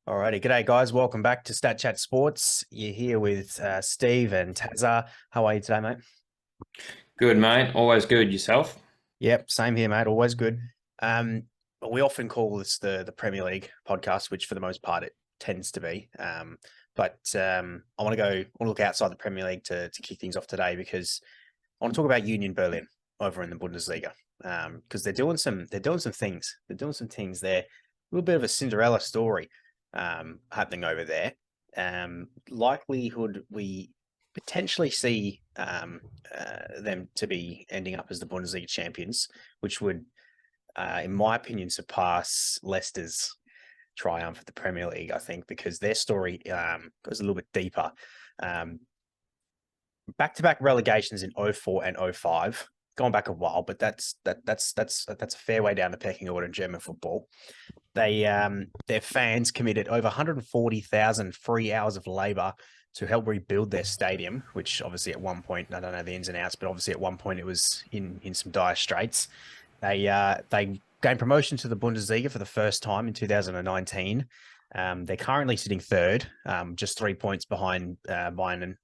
Alrighty, g'day guys. Welcome back to Statchat Sports. You're here with Steve and Tazza. How are you today, mate? Good, mate. Always good. Yourself? Yep, same here, mate. Always good. Um, we often call this the Premier League podcast, which for the most part it tends to be. But I want to look outside the Premier League to kick things off today because I want to talk about Union Berlin over in the Bundesliga. Because they're doing some things. They're doing some things there. A little bit of a Cinderella story happening over there. Likelihood we potentially see them to be ending up as the Bundesliga champions, which would, in my opinion, surpass Leicester's triumph at the Premier League. I think because their story goes a little bit deeper. Um, Back-to-back relegations in '04 and '05. Going back a while, but that's a fair way down the pecking order in German football. Their fans committed over 140,000 free hours of labor to help rebuild their stadium, which obviously at one point, I don't know the ins and outs, but obviously at one point it was in some dire straits. They gained promotion to the Bundesliga for the first time in 2019. They're currently sitting third, just 3 points behind Bayern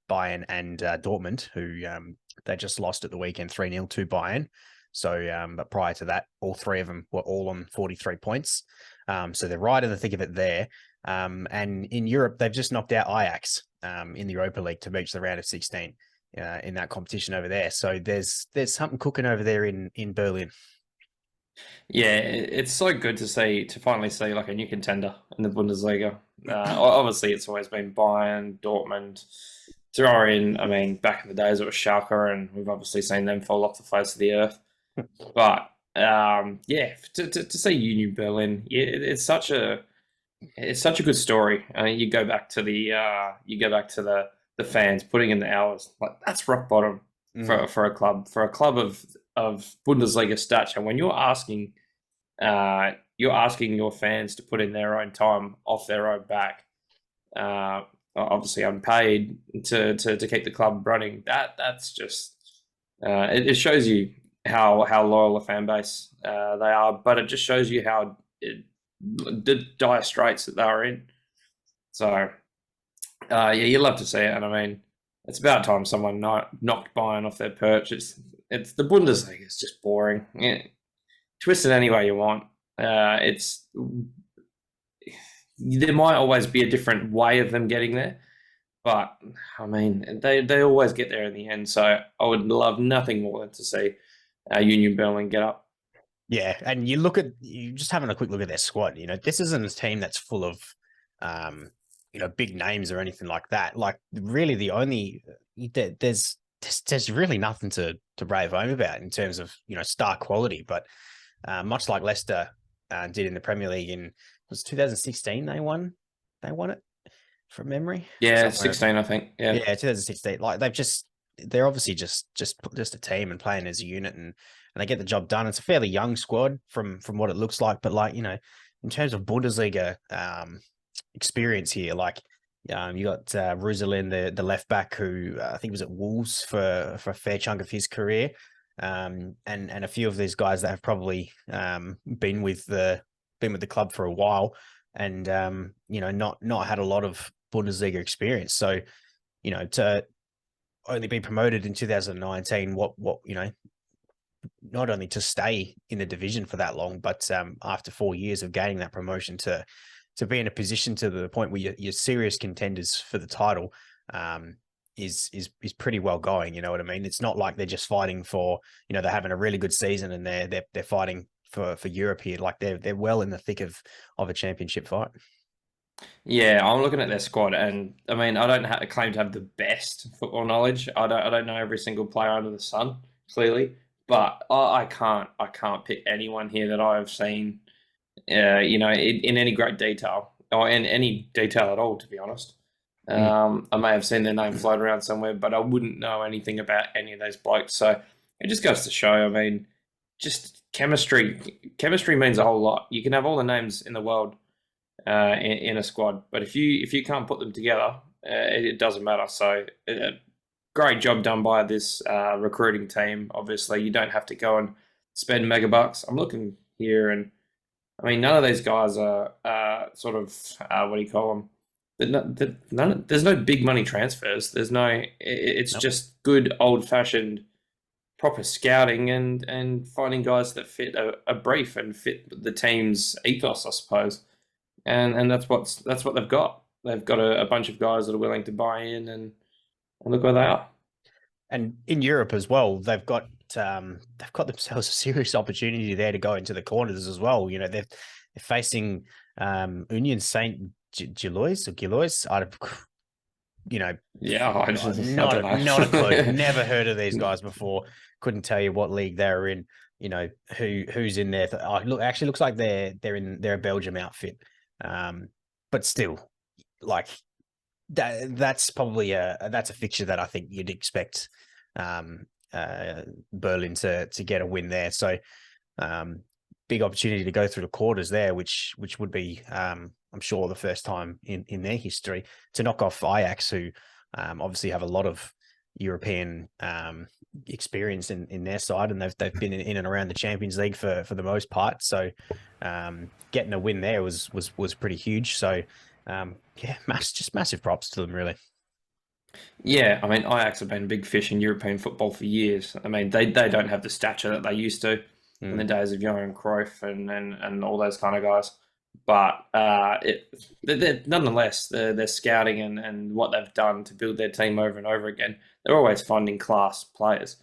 and Dortmund, who they just lost at the weekend 3-0 to Bayern. So, but prior to that, all three of them were all on 43 points. So they're right in the thick of it there. And in Europe, they've just knocked out Ajax in the Europa League to reach the round of 16 in that competition over there. So there's something cooking over there in Berlin. Yeah, it's so good to finally see like a new contender in the Bundesliga. Obviously, it's always been Bayern, Dortmund. Throw in, I mean, back in the days it was Schalke, and we've obviously seen them fall off the face of the earth. But yeah, to see Union Berlin, yeah, it's such a good story. I mean, you go back to the fans putting in the hours. Like that's rock bottom Mm. for a club of Bundesliga stature. When you're asking your fans to put in their own time off their own back, obviously unpaid to keep the club running. That's just it shows you how loyal a fan base they are, but it just shows you how the dire straits that they are in. So yeah, you love to see it, and I mean, it's about time someone knocked Bayern off their perch. It's the Bundesliga. It's just boring. Yeah, twist it any way you want. It's there might always be a different way of them getting there, but I mean, they always get there in the end. So I would love nothing more than to see Union Berlin get up. Yeah, and you just having a quick look at their squad. This isn't a team that's full of, um, big names or anything like that. Like, really, the only there's really nothing to rave home about in terms of star quality. But much like Leicester did in the Premier League was 2016 they won it from memory Yeah, somewhere. 16, I think. Yeah. Yeah, 2016. Like they're obviously just a team and playing as a unit and they get the job done. It's a fairly young squad from what it looks like, but like in terms of Bundesliga experience here, like you got Rosalind, the left back who I think was at Wolves for a fair chunk of his career, and a few of these guys that have probably been with the club for a while, and not had a lot of Bundesliga experience. So to only be promoted in 2019, not only to stay in the division for that long, but after 4 years of gaining that promotion to be in a position to the point where you're serious contenders for the title, is pretty well going. You know what I mean? It's not like they're just fighting for, they're having a really good season and they're fighting for Europe here. Like they're well in the thick of a championship fight. Yeah, I'm looking at their squad, and I mean, I don't claim to have the best football knowledge. I don't know every single player under the sun, clearly, but I can't pick anyone here that I've seen, in any great detail or in any detail at all, to be honest. Mm. I may have seen their name float around somewhere, but I wouldn't know anything about any of those blokes. So it just goes to show. I mean, just chemistry. Chemistry means a whole lot. You can have all the names in the world in a squad. But if you can't put them together, it doesn't matter. So great job done by this recruiting team. Obviously, you don't have to go and spend mega bucks. I'm looking here, and I mean, none of these guys are sort of what do you call them? There's no big money transfers. There's no. It's Nope. just good old fashioned proper scouting and finding guys that fit a brief and fit the team's ethos, I suppose. And that's what they've got. They've got a bunch of guys that are willing to buy in, and look where they are. And in Europe as well, they've got themselves a serious opportunity there to go into the corners as well. You know, they're facing Union Saint Gilloise or Gilloise. You know, Yeah, I not don't know. not a clue. Never heard of these guys before. Couldn't tell you what league they're in. You know who's in there. Oh, look, actually looks like they're a Belgium outfit. But still, like that's probably that's a fixture that I think you'd expect Berlin to get a win there. So big opportunity to go through the quarters there, which would be I'm sure the first time in their history to knock off Ajax, who obviously have a lot of European experience in their side, and they've been in and around the Champions League for the most part. So getting a win there was pretty huge. So yeah, just massive props to them, really. Yeah, I mean, Ajax have been big fish in European football for years. I mean, they don't have the stature that they used to in the days of Johan Cruyff and all those kind of guys. But nonetheless, their scouting and what they've done to build their team over and over again, they're always finding class players.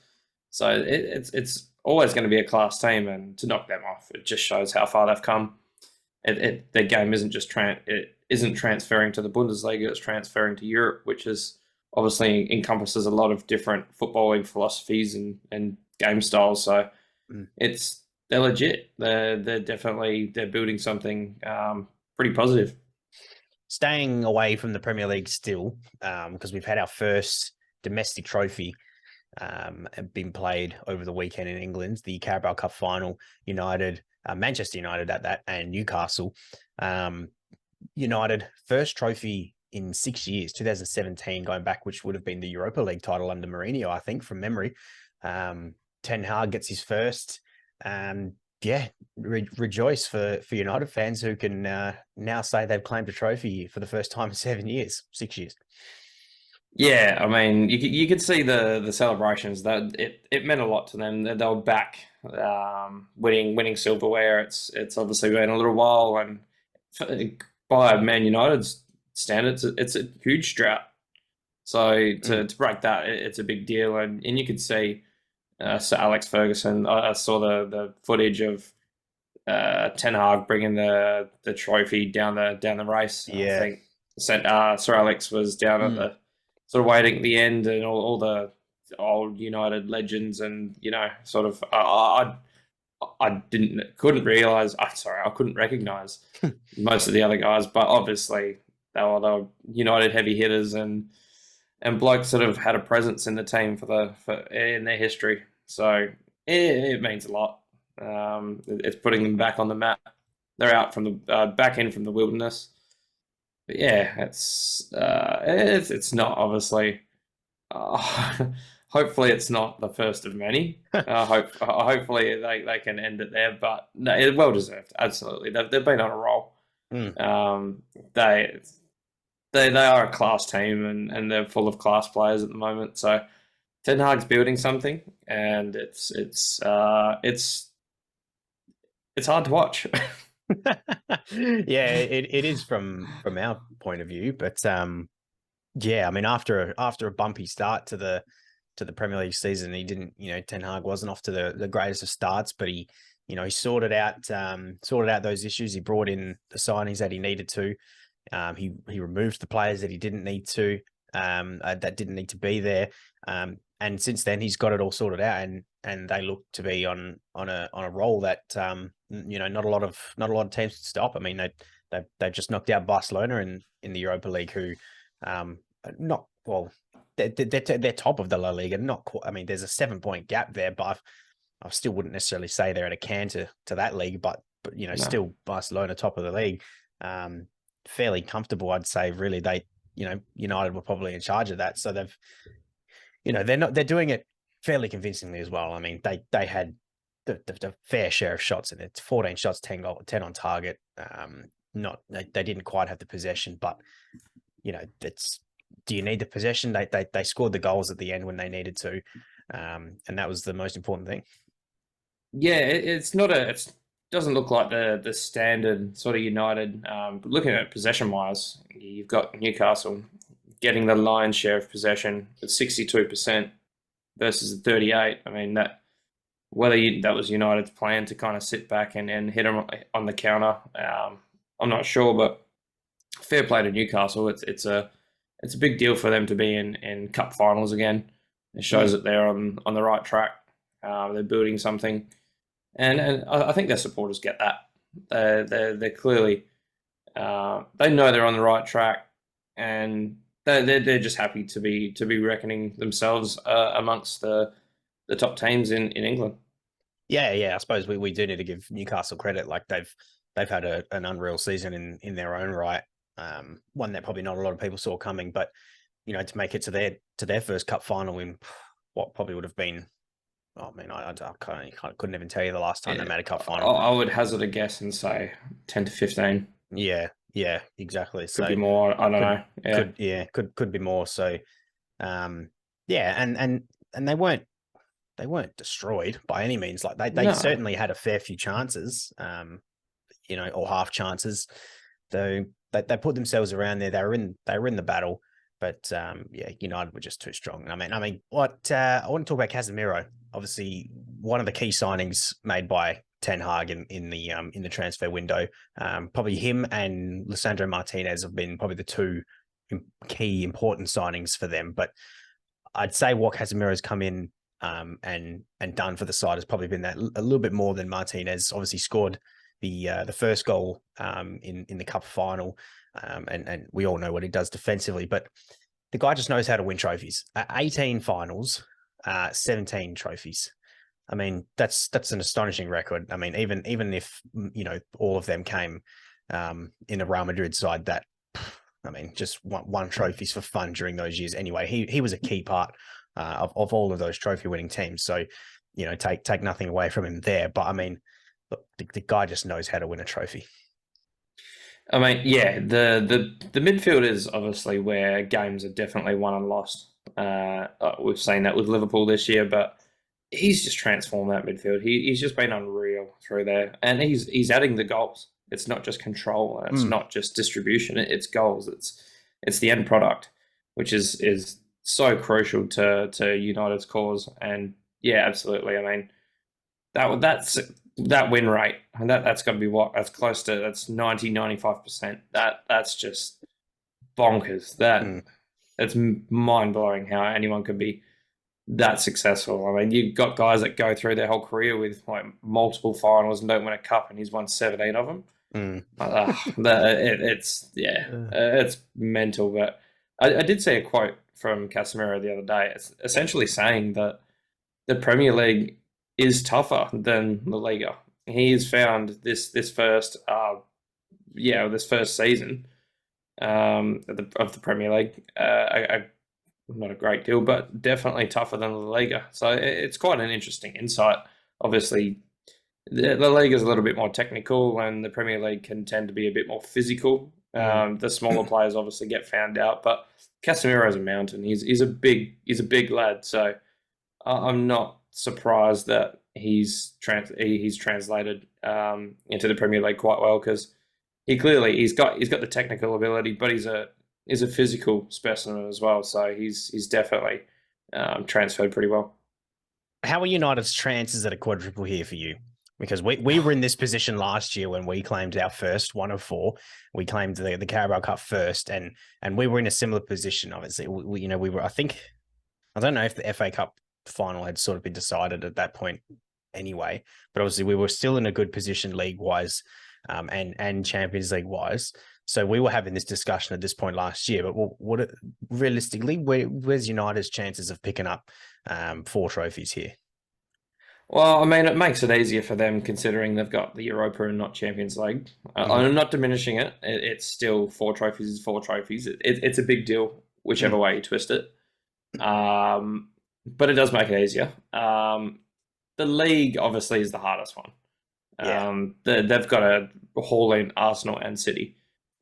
So it's always going to be a class team, and to knock them off, it just shows how far they've come. Their game it isn't transferring to the Bundesliga; it's transferring to Europe, which is obviously encompasses a lot of different footballing philosophies and game styles. So it's they're legit. They're definitely they're building something pretty positive. Staying away from the Premier League still, because we've had our first domestic trophy been played over the weekend in England, the Carabao Cup final. Manchester United at that, and Newcastle United first trophy in 6 years, 2017 going back, which would have been the Europa League title under Mourinho, I think, from memory. Ten Hag gets his first. Yeah, rejoice for United fans who can now say they've claimed a trophy for the first time in 6 years. Yeah, I mean, you could see the celebrations. That it meant a lot to them. They were back, winning silverware. It's obviously been a little while, and by Man United's standards, it's a huge drought. So to break that, it's a big deal, and you could see Sir Alex Ferguson. I saw the footage of Ten Hag bringing the trophy down the race. Yeah. I think Sir Alex was down at the sort of waiting at the end, and all the old United legends, and sort of I couldn't realize. I couldn't recognize most of the other guys, but obviously they were United heavy hitters and blokes that have had a presence in the team for in their history. So it means a lot. It's putting them back on the map. They're out from the back in from the wilderness. But yeah, it's not obviously. Hopefully, it's not the first of many. Hopefully, they can end it there. But no, it's well deserved. Absolutely, they've been on a roll. They are a class team, and they're full of class players at the moment. So Ten Hag's building something, and it's hard to watch. Yeah, it is from our point of view, but yeah, I mean, after a bumpy start to the Premier League season, he didn't, Ten Hag wasn't off to the greatest of starts, but he sorted out those issues. He brought in the signings that he needed to. He removed the players that he didn't need to, that didn't need to be there. And since then, he's got it all sorted out, and they look to be on a roll that not a lot of teams could stop. I mean, they just knocked out Barcelona in the Europa League, who not well. They're top of the La Liga. Not quite, I mean, there's a 7-point gap there, but I still wouldn't necessarily say they're at a can to that league. But no. Still Barcelona top of the league, fairly comfortable, I'd say. Really, United were probably in charge of that, so they're doing it fairly convincingly as well. I mean, they had the fair share of shots in it. It's 14 shots, 10 on target. Not they didn't quite have the possession, but do you need the possession? They scored the goals at the end when they needed to, and that was the most important thing. Yeah, it's not it doesn't look like the standard sort of United. But looking at possession wise, you've got Newcastle getting the lion's share of possession at 62% versus the 38. I mean that that was United's plan to kind of sit back and hit them on the counter. I'm not sure, but fair play to Newcastle. It's a big deal for them to be in cup finals again. It shows that they're on the right track. They're building something, and I think their supporters get that. They're clearly they know they're on the right track, and they're just happy to be reckoning themselves amongst the top teams in England. Yeah. I suppose we do need to give Newcastle credit. Like they've had an unreal season in their own right. One that probably not a lot of people saw coming, but to make it to their first cup final in what probably would have been, I mean, I couldn't even tell you the last time they made a cup final. I would hazard a guess and say 10 to 15. Yeah, exactly. Could be more. I don't know. Yeah, could be more. So, and they weren't destroyed by any means. Like they certainly had a fair few chances, or half chances. Though they put themselves around there. They were in the battle, but United were just too strong. I mean, what I want to talk about Casemiro. Obviously, one of the key signings made by Ten Hag in the transfer window. Probably him and Lisandro Martinez have been probably the two key important signings for them. But I'd say what Casemiro's come in and done for the side has probably been that a little bit more than Martinez. Obviously scored the first goal in the cup final, and we all know what he does defensively. But the guy just knows how to win trophies. 18 finals, 17 trophies. I mean, that's an astonishing record. I mean, even if all of them came in a Real Madrid side, that I mean, just won trophies for fun during those years. Anyway, he was a key part of all of those trophy winning teams. So take nothing away from him there. But I mean, look, the guy just knows how to win a trophy. I mean, yeah, the midfield is obviously where games are definitely won and lost. We've seen that with Liverpool this year, but he's just transformed that midfield. He's just been unreal through there, and he's adding the goals. It's not just control, and it's not just distribution. It's goals. It's the end product, which is so crucial to United's cause. And yeah, absolutely. I mean, that win rate, and that's got to be that's close to 90-95%. That's just bonkers. It's mind blowing how anyone could be that successful. I mean, you've got guys that go through their whole career with like multiple finals and don't win a cup, and he's won 17 of them. It's mental. But I did see a quote from Casemiro the other day. It's essentially saying that the Premier League is tougher than La Liga. He has found this first season of the Premier League not a great deal, but definitely tougher than La Liga. So it's quite an interesting insight. Obviously, La Liga is a little bit more technical, and the Premier League can tend to be a bit more physical. The smaller players obviously get found out, but Casemiro is a mountain. He's a big lad. So I'm not surprised that he's translated into the Premier League quite well, because he's got the technical ability, but he's a physical specimen as well. So he's definitely transferred pretty well. How are United's chances at a quadruple here for you? Because we were in this position last year when we claimed our first one of four. We claimed the Carabao Cup first, and we were in a similar position. Obviously, we were. I don't know if the FA Cup final had sort of been decided at that point anyway, but obviously we were still in a good position league wise, and Champions League wise. So we were having this discussion at this point last year. But realistically, where's United's chances of picking up 4 trophies here? Well, I mean, it makes it easier for them considering they've got the Europa and not Champions League. I'm not diminishing it. It's still 4 trophies is 4 trophies. It's a big deal, whichever way you twist it. But it does make it easier. the league obviously is the hardest one. Yeah. They've got to haul in Arsenal and City,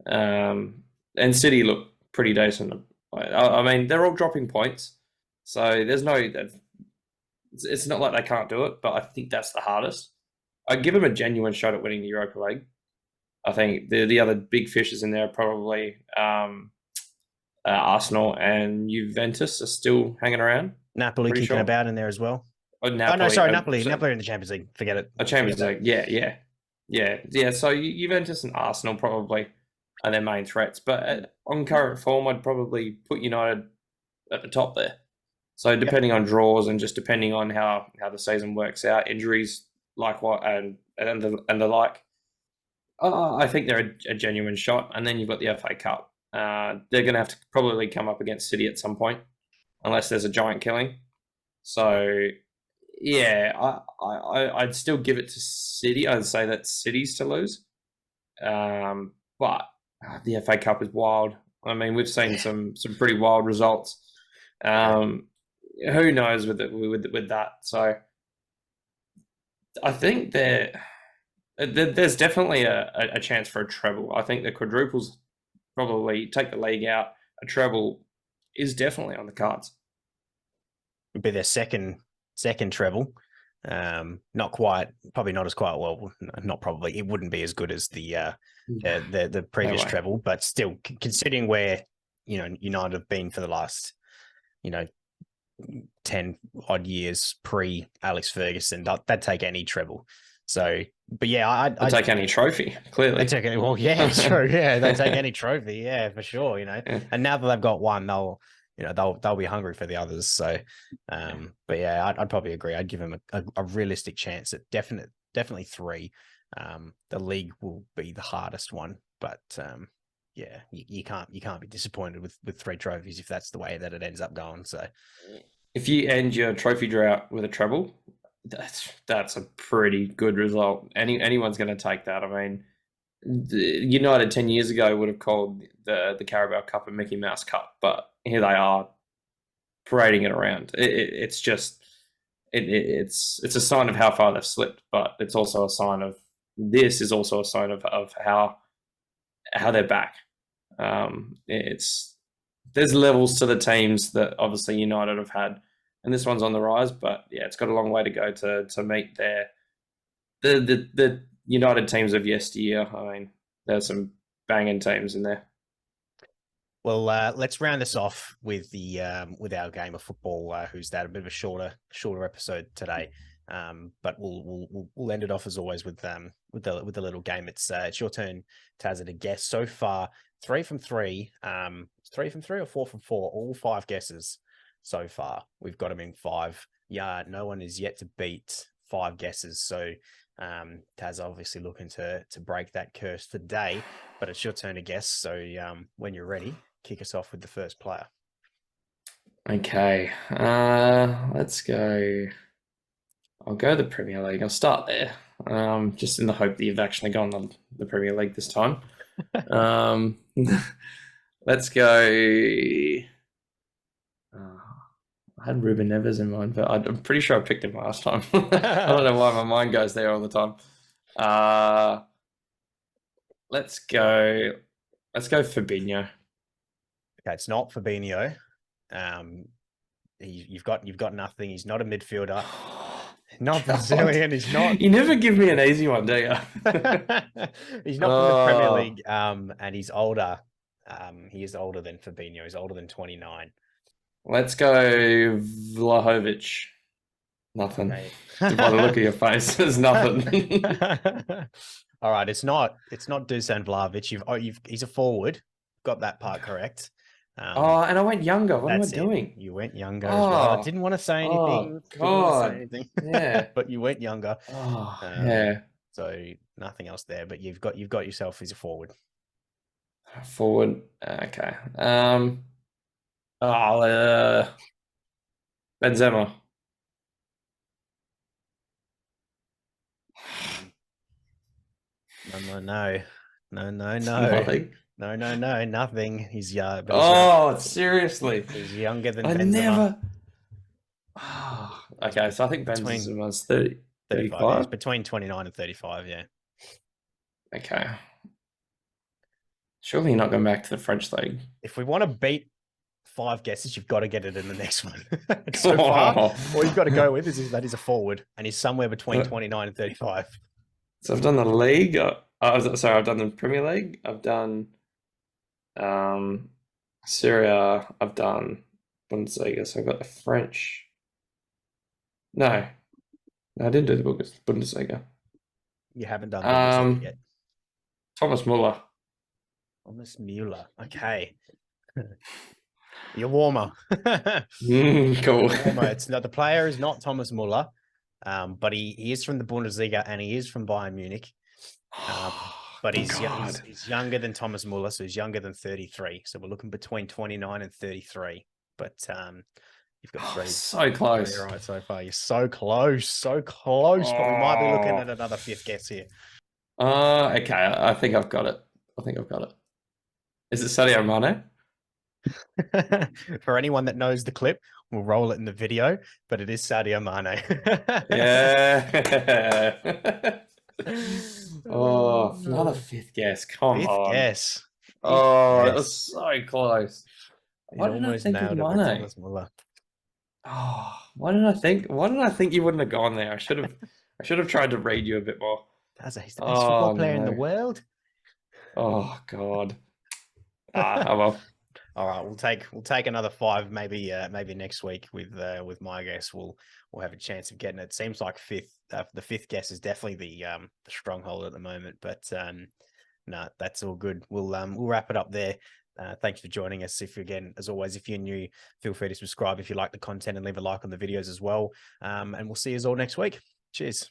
and City look pretty decent. I mean, they're all dropping points, so there's no. It's not like they can't do it, but I think that's the hardest. I give them a genuine shot at winning the Europa League. I think the other big fishes in there are probably Arsenal and Juventus are still hanging around. Napoli kicking about in there as well. Oh, Napoli. No, sorry, Napoli. Napoli are in the Champions League. Forget it. A Champions League. Yeah. So Juventus and Arsenal probably are their main threats. But on current form, I'd probably put United at the top there. So depending on draws and just depending on how the season works out, injuries like what and the like, I think they're a genuine shot. And then you've got the FA Cup. They're going to have to probably come up against City at some point, unless there's a giant killing. So yeah, I'd still give it to City. I'd say that City's to lose. But the FA Cup is wild. I mean, we've seen some pretty wild results. Who knows with that? So I think there's definitely a chance for a treble. I think the quadruples probably take the league out. A treble is definitely on the cards. It'd be their second treble. Not quite, probably not as quite well. Not probably. It wouldn't be as good as the previous treble, but still, considering where United have been for the last 10 odd years pre Alex Ferguson, they'd take any treble. So, but yeah, I'd take any trophy. Clearly, they take any. Well, yeah, true. Yeah, they take any trophy. Yeah, for sure. Yeah. And now that they've got one, they'll be hungry for the others. So, but yeah, I'd probably agree. I'd give them a realistic chance at definitely 3. The league will be the hardest one, but yeah, you can't be disappointed with 3 trophies if that's the way that it ends up going. So, if you end your trophy drought with a treble, that's a pretty good result. Anyone's going to take that. I mean, United 10 years ago would have called the Carabao Cup a Mickey Mouse Cup, but here they are parading it around. It's just it's a sign of how far they've slipped, but it's also a sign of how they're back. There's levels to the teams that obviously United have had, and this one's on the rise. But yeah, it's got a long way to go to meet the United teams of yesteryear. I mean, there's some banging teams in there. Well, let's round this off with with our game of football. Who's that? A bit of a shorter episode today, but we'll end it off as always with the little game. It's your turn to hazard a guess. So far, 3 from 3. 3 from 3 or 4 from 4. All 5 guesses so far. We've got them in 5. Yeah, no one is yet to beat 5 guesses. So Taz obviously looking to break that curse today, but it's your turn to guess. So when you're ready, kick us off with the first player. Okay, let's go. I'll go the Premier League. I'll start there, just in the hope that you've actually gone the Premier League this time. Let's go. I had Ruben Neves in mind, but I'm pretty sure I picked him last time. I don't know why my mind goes there all the time. Let's go Fabinho. Okay, it's not Fabinho. You've got nothing. He's not a midfielder. Not Brazilian. He's not. You never give me an easy one, do you? He's not from the Premier League. And he's older. He is older than Fabinho. He's older than 29. Let's go Vlahovic. Nothing. Okay. By the look of your face, there's nothing. All right, it's not Dusan Vlahovic. He's a forward. Got that part correct. And I went younger. What am I doing? You went younger as well. I didn't want to say anything. God. Yeah. But you went younger. Yeah. So nothing else there. But you've got yourself as a forward. Forward. Okay. Benzema. No, nothing. He's seriously. He's younger than I Benzema. never. Okay, so I think Ben's was 30, 35. Yeah, it's 35. between 29 and 35. Yeah. Okay. Surely you're not going back to the French league. If we want to beat 5 guesses, you've got to get it in the next one. So far, all you've got to go with is that he's a forward and he's somewhere between 29 and 35. So I've done the league. Sorry, I've done the Premier League. I've done Syria. I've done Bundesliga. So I've got the French. No, I didn't do the Bundesliga. You haven't done Bundesliga yet. Thomas Muller. Thomas Muller. Okay. You're warmer. Cool. Warmer. It's not, the player is not Thomas Muller, but he is from the Bundesliga and he is from Bayern Munich. But he's younger than Thomas Muller, so he's younger than 33. So we're looking between 29 and 33. But you've got 3. So close. Right so far. You're so close. So close. But we might be looking at another 5th guess here. Okay. I think I've got it. Is it Sadio Mane? For anyone that knows the clip, we'll roll it in the video, but it is Sadio Mane. Yeah. Another 5th guess. Come on. 5th guess. Oh, that was so close. Why didn't I think of Mane? Oh, why didn't I think you wouldn't have gone there? I should have tried to read you a bit more. He's the best football player in the world. Oh God. Well. All right, we'll take another 5, maybe next week with my guess. We'll have a chance of getting it. Seems like the 5th guess is definitely the stronghold at the moment. But no, that's all good. We'll wrap it up there. Thanks for joining us. As always, if you're new, feel free to subscribe if you like the content and leave a like on the videos as well. And we'll see you all next week. Cheers.